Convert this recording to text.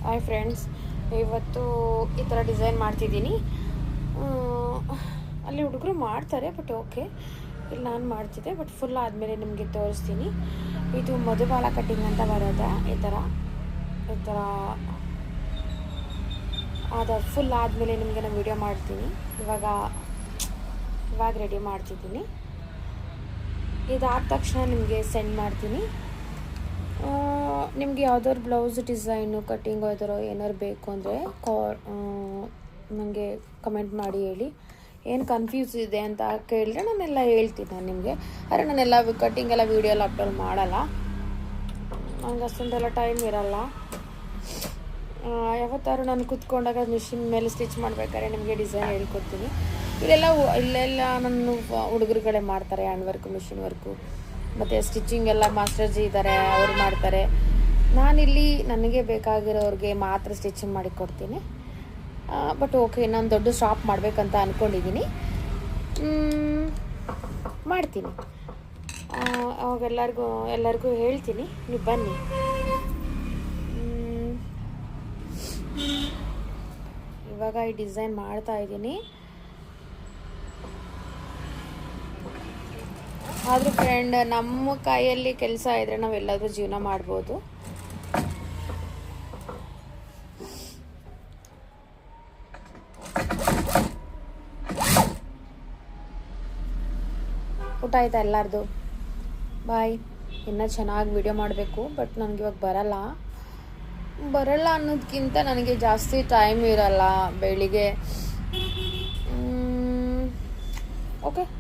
Hi friends, ಇವತ್ತು ಈ ಥರ ಡಿಸೈನ್ ಮಾಡ್ತಿದ್ದೀನಿ. ಅಲ್ಲಿ ಹುಡುಗರು ಮಾಡ್ತಾರೆ, ಬಟ್ ಓಕೆ, ಇಲ್ಲಿ ನಾನು ಮಾಡ್ತಿದ್ದೆ. ಬಟ್ ಫುಲ್ ಆದಮೇಲೆ ನಿಮಗೆ ತೋರಿಸ್ತೀನಿ. ಇದು ಮಧುಬಾಲ ಕಟ್ಟಿಂಗ್ ಅಂತ ಬರೋದೆ. ಈ ಥರ ಅದು ಫುಲ್ ಆದಮೇಲೆ ನಿಮಗೆ ನಾನು ವಿಡಿಯೋ ಮಾಡ್ತೀನಿ. ಇವಾಗ ರೆಡಿ ಮಾಡ್ತಿದ್ದೀನಿ. ಇದಾದ ತಕ್ಷಣ ನಿಮಗೆ ಸೆಂಡ್ ಮಾಡ್ತೀನಿ. ನಿಮಗೆ ಯಾವ್ದಾದ್ರು ಬ್ಲೌಸ್ ಡಿಸೈನು ಕಟ್ಟಿಂಗು ಯಾವ್ದಾರು ಏನಾದ್ರು ಬೇಕು ಅಂದರೆ ನನಗೆ ಕಮೆಂಟ್ ಮಾಡಿ ಹೇಳಿ. ಏನು ಕನ್ಫ್ಯೂಸ್ ಇದೆ ಅಂತ ಕೇಳಿದ್ರೆ ನಾನೆಲ್ಲ ಹೇಳ್ತೀನಿ ನಾನು ನಿಮಗೆ. ಆದರೆ ನಾನೆಲ್ಲ ಕಟ್ಟಿಂಗ್ ಎಲ್ಲ ವೀಡಿಯೋ ಎಲ್ಲ ಅಪ್ಲೋಡ್ ಮಾಡಲ್ಲ, ನನಗೆ ಅಷ್ಟೊಂದೆಲ್ಲ ಟೈಮ್ ಇರಲ್ಲ. ಯಾವತ್ತಾದ್ರು ನಾನು ಕೂತ್ಕೊಂಡಾಗ ಮಿಷಿನ್ ಮೇಲೆ ಸ್ಟಿಚ್ ಮಾಡಬೇಕಾದ್ರೆ ನಿಮಗೆ ಡಿಸೈನ್ ಹೇಳ್ಕೊಡ್ತೀನಿ. ಇಲ್ಲೆಲ್ಲ ನನ್ನ ಹುಡುಗರುಗಳೇ ಮಾಡ್ತಾರೆ, ಹ್ಯಾಂಡ್ ವರ್ಕು, ಮಿಷಿನ್ ವರ್ಕು, ಮತ್ತು ಸ್ಟಿಚಿಂಗ್ ಎಲ್ಲ ಮಾಸ್ಟರ್ಜಿ ಇದ್ದಾರೆ, ಅವರು ಮಾಡ್ತಾರೆ. ನಾನಿಲ್ಲಿ ನನಗೆ ಬೇಕಾಗಿರೋರಿಗೆ ಮಾತ್ರ ಸ್ಟಿಚಿಂಗ್ ಮಾಡಿ ಕೊಡ್ತೀನಿ. ಬಟ್ ಓಕೆ, ನಾನು ದೊಡ್ಡ ಶಾಪ್ ಮಾಡಬೇಕಂತ ಅಂದ್ಕೊಂಡಿದ್ದೀನಿ, ಮಾಡ್ತೀನಿ. ಅವಾಗ ಎಲ್ಲರಿಗೂ ಹೇಳ್ತೀನಿ, ನೀವು ಬನ್ನಿ. ಇವಾಗ ಈ ಡಿಸೈನ್ ಮಾಡ್ತಾ ಇದ್ದೀನಿ. ಆದರೂ ಫ್ರೆಂಡ್, ನಮ್ಮ ಕೈಯಲ್ಲಿ ಕೆಲಸ ಇದ್ದರೆ ನಾವೆಲ್ಲಾದರೂ ಜೀವನ ಮಾಡ್ಬೋದು. ಊಟ ಆಯ್ತಾ ಎಲ್ಲರದು? ಬಾಯ್. ಇನ್ನೂ ಚೆನ್ನಾಗಿ ವಿಡಿಯೋ ಮಾಡಬೇಕು, ಬಟ್ ನನಗೆ ಇವಾಗ ಬರಲ್ಲ ಅನ್ನೋದಕ್ಕಿಂತ ನನಗೆ ಜಾಸ್ತಿ ಟೈಮ್ ಇರಲ್ಲ ಬೆಳಿಗ್ಗೆ. ಓಕೆ,